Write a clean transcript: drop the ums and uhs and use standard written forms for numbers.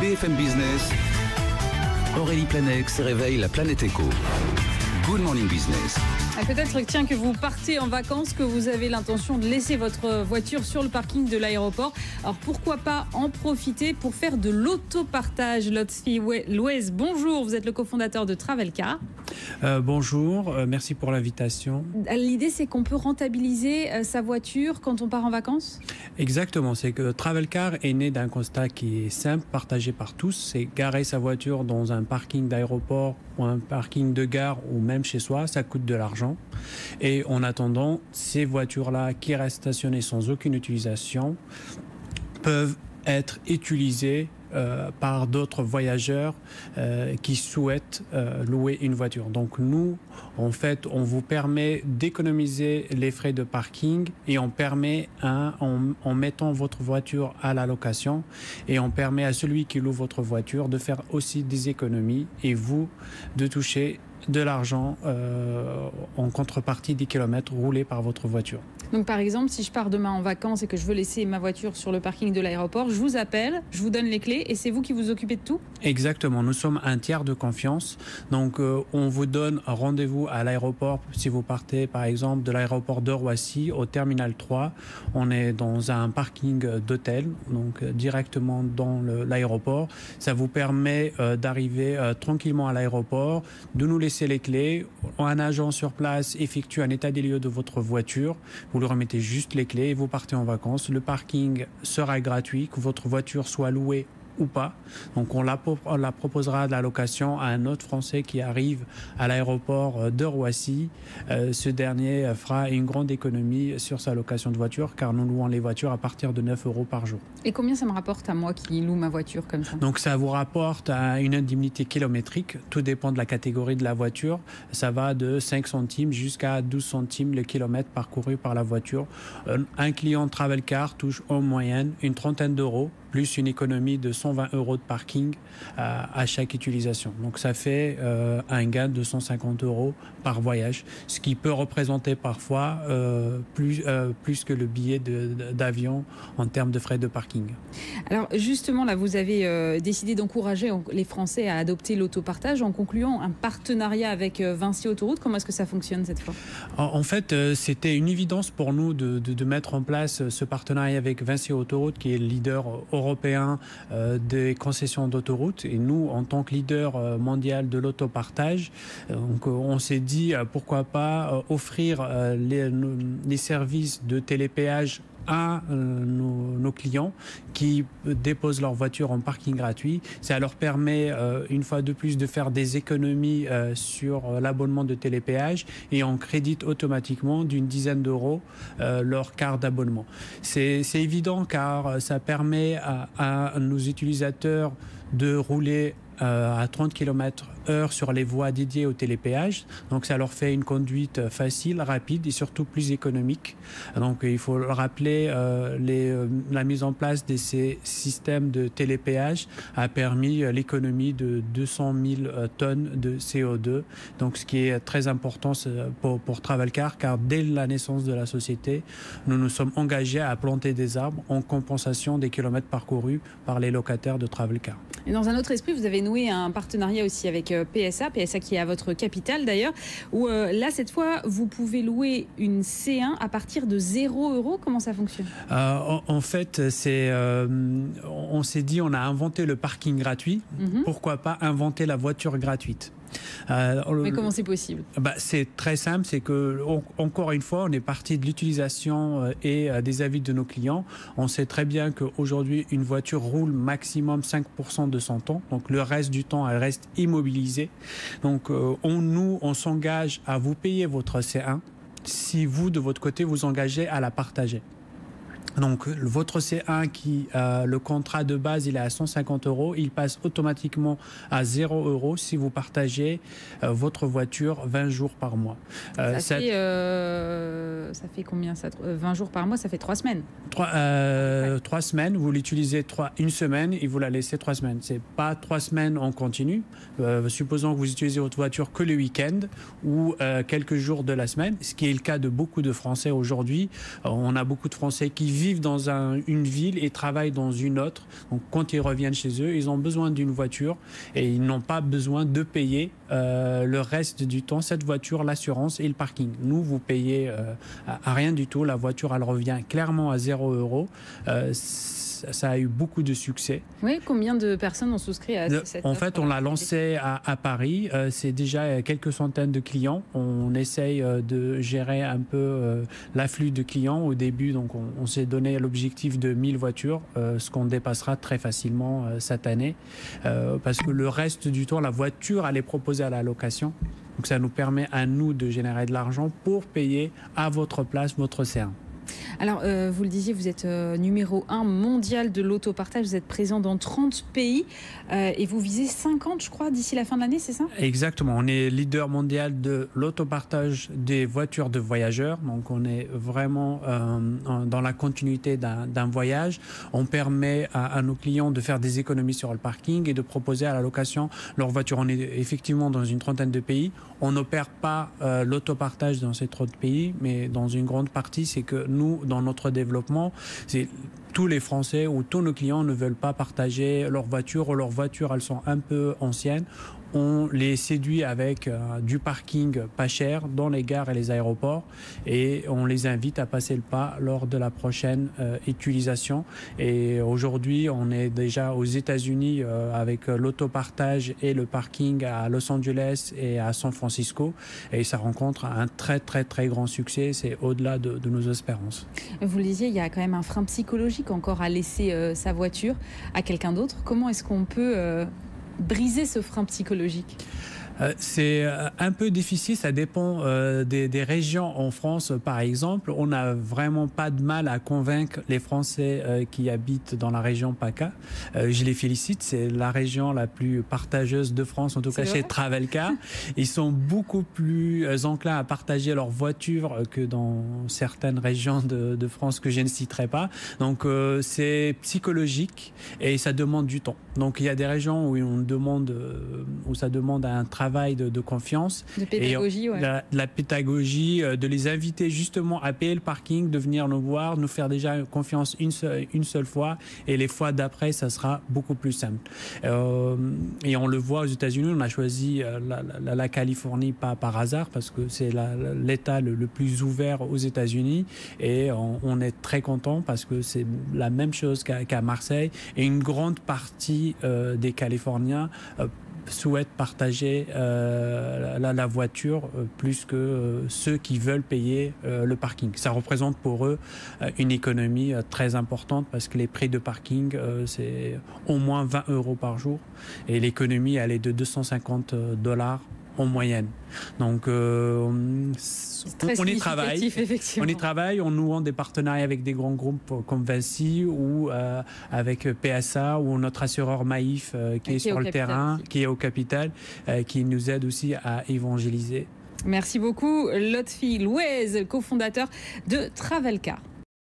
BFM Business, Aurélie Planex réveille la planète éco. Good Morning Business. Peut-être que vous partez en vacances, que vous avez l'intention de laisser votre voiture sur le parking de l'aéroport. Alors pourquoi pas en profiter pour faire de l'autopartage. Lotfi Louez, bonjour, vous êtes le cofondateur de Travelcar. Bonjour, merci pour l'invitation. L'idée, c'est qu'on peut rentabiliser sa voiture quand on part en vacances ? Exactement, c'est que Travelcar est né d'un constat qui est simple, partagé par tous. C'est garer sa voiture dans un parking d'aéroport ou un parking de gare ou même chez soi, ça coûte de l'argent. Et en attendant, ces voitures-là qui restent stationnées sans aucune utilisation peuvent être utilisées par d'autres voyageurs qui souhaitent louer une voiture. Donc nous, en fait, on vous permet d'économiser les frais de parking et on permet, en mettant votre voiture à la location, et on permet à celui qui loue votre voiture de faire aussi des économies et vous de toucher de l'argent en contrepartie des kilomètres roulés par votre voiture. Donc par exemple, si je pars demain en vacances et que je veux laisser ma voiture sur le parking de l'aéroport, je vous appelle, je vous donne les clés et c'est vous qui vous occupez de tout ? Exactement, nous sommes un tiers de confiance. Donc on vous donne un rendez-vous à l'aéroport si vous partez par exemple de l'aéroport de Roissy au terminal 3. On est dans un parking d'hôtel, donc directement dans l'aéroport. Ça vous permet d'arriver tranquillement à l'aéroport, de nous laisser les clés. Un agent sur place effectue un état des lieux de votre voiture. Vous lui remettez juste les clés et vous partez en vacances. Le parking sera gratuit, que votre voiture soit louée ou pas. Donc on la proposera de la location à un autre Français qui arrive à l'aéroport de Roissy. Ce dernier fera une grande économie sur sa location de voiture car nous louons les voitures à partir de 9 € par jour. Et combien ça me rapporte à moi qui loue ma voiture comme ça ? Donc ça vous rapporte une indemnité kilométrique. Tout dépend de la catégorie de la voiture. Ça va de 5 centimes jusqu'à 12 centimes le kilomètre parcouru par la voiture. Un client Travelcar touche en moyenne une trentaine d'euros plus une économie de 120 € de parking à chaque utilisation. Donc ça fait un gain de 150 € par voyage, ce qui peut représenter parfois plus que le billet d'avion en termes de frais de parking. Alors justement, là, vous avez décidé d'encourager les Français à adopter l'autopartage en concluant un partenariat avec Vinci Autoroute. Comment est-ce que ça fonctionne cette fois ? En fait, c'était une évidence pour nous de mettre en place ce partenariat avec Vinci Autoroute, qui est le leader européen des concessions d'autoroute. Et nous, en tant que leader mondial de l'autopartage, donc, on s'est dit pourquoi pas offrir les services de télépéage à nos clients qui déposent leur voiture en parking gratuit. Ça leur permet une fois de plus de faire des économies sur l'abonnement de télépéage et on crédite automatiquement d'une dizaine d'euros leur carte d'abonnement. C'est évident car ça permet à nos utilisateurs de rouler à 30 km/h sur les voies dédiées au télépéage. Donc ça leur fait une conduite facile, rapide et surtout plus économique. Donc il faut le rappeler, la mise en place de ces systèmes de télépéage a permis l'économie de 200 000 tonnes de CO2. Donc ce qui est très important pour Travelcar, car dès la naissance de la société, nous nous sommes engagés à planter des arbres en compensation des kilomètres parcourus par les locataires de Travelcar. Et dans un autre esprit, vous avez noué un partenariat aussi avec PSA qui est à votre capitale d'ailleurs, où là, cette fois, vous pouvez louer une C1 à partir de 0 €. Comment ça fonctionne ? En fait, on s'est dit, on a inventé le parking gratuit. Pourquoi pas inventer la voiture gratuite ? Mais comment c'est possible ? C'est très simple, c'est que encore une fois, on est parti de l'utilisation et des avis de nos clients. On sait très bien qu'aujourd'hui, une voiture roule maximum 5% de son temps, donc le reste du temps, elle reste immobilisée. Donc on s'engage à vous payer votre C1 si vous, de votre côté, vous engagez à la partager. Donc votre C1 le contrat de base il est à 150 €, il passe automatiquement à 0 € si vous partagez votre voiture 20 jours par mois. Ça fait combien ça ? 20 jours par mois, ça fait 3 semaines. 3 semaines, vous l'utilisez une semaine et vous la laissez 3 semaines. C'est pas 3 semaines en continu. Supposons que vous utilisez votre voiture que le week-end ou quelques jours de la semaine, ce qui est le cas de beaucoup de Français aujourd'hui. On a beaucoup de Français qui vivent vivent dans une ville et travaillent dans une autre. Donc quand ils reviennent chez eux, ils ont besoin d'une voiture et ils n'ont pas besoin de payer le reste du temps cette voiture, l'assurance et le parking. Nous, vous payez à rien du tout. La voiture, elle revient clairement à 0 €. Ça a eu beaucoup de succès. Oui, combien de personnes ont souscrit à cette offre? En fait, on l'a lancé à Paris. C'est déjà quelques centaines de clients. On essaye de gérer un peu l'afflux de clients au début. Donc, on s'est donné l'objectif de 1000 voitures, ce qu'on dépassera très facilement cette année. Parce que le reste du temps, la voiture, elle est proposée à la location. Donc, ça nous permet à nous de générer de l'argent pour payer à votre place votre C1. Alors, vous le disiez, vous êtes numéro 1 mondial de l'autopartage. Vous êtes présent dans 30 pays et vous visez 50, je crois, d'ici la fin de l'année, c'est ça? Exactement. On est leader mondial de l'autopartage des voitures de voyageurs. Donc, on est vraiment dans la continuité d'un voyage. On permet à nos clients de faire des économies sur le parking et de proposer à la location leur voiture. On est effectivement dans une trentaine de pays. On n'opère pas l'autopartage dans ces 30 pays, mais dans une grande partie, c'est que nous, dans notre développement, c'est tous les Français ou tous nos clients ne veulent pas partager leur voiture ou leurs voitures, elles sont un peu anciennes. On les séduit avec du parking pas cher dans les gares et les aéroports et on les invite à passer le pas lors de la prochaine utilisation. Et aujourd'hui, on est déjà aux États-Unis avec l'autopartage et le parking à Los Angeles et à San Francisco et ça rencontre un très très très grand succès. C'est au-delà de nos espérances. Vous le disiez, il y a quand même un frein psychologique encore à laisser sa voiture à quelqu'un d'autre. Comment est-ce qu'on peut briser ce frein psychologique? C'est un peu difficile, ça dépend des régions. En France, par exemple, on n'a vraiment pas de mal à convaincre les Français qui habitent dans la région PACA. Je les félicite, c'est la région la plus partageuse de France, en tout cas chez Travelcar. Ils sont beaucoup plus enclins à partager leur voiture que dans certaines régions de France que je ne citerai pas. Donc c'est psychologique et ça demande du temps. Donc il y a des régions où ça demande un travail de confiance. De pédagogie, la pédagogie, de les inviter justement à payer le parking, de venir nous voir, nous faire déjà confiance une seule fois et les fois d'après, ça sera beaucoup plus simple. Et on le voit aux États-Unis, on a choisi la Californie pas par hasard parce que c'est l'État le plus ouvert aux États-Unis et on est très content parce que c'est la même chose qu'à Marseille et une grande partie des Californiens souhaitent partager la voiture plus que ceux qui veulent payer le parking. Ça représente pour eux une économie très importante parce que les prix de parking, c'est au moins 20 € par jour et l'économie, elle est de $250 en moyenne. Donc, on y travaille. On y travaille, on nous rend des partenariats avec des grands groupes comme Vinci ou avec PSA ou notre assureur Maïf qui est sur le terrain, qui est au capital, qui nous aide aussi à évangéliser. Merci beaucoup, Lotfi Louez, cofondateur de Travelcar.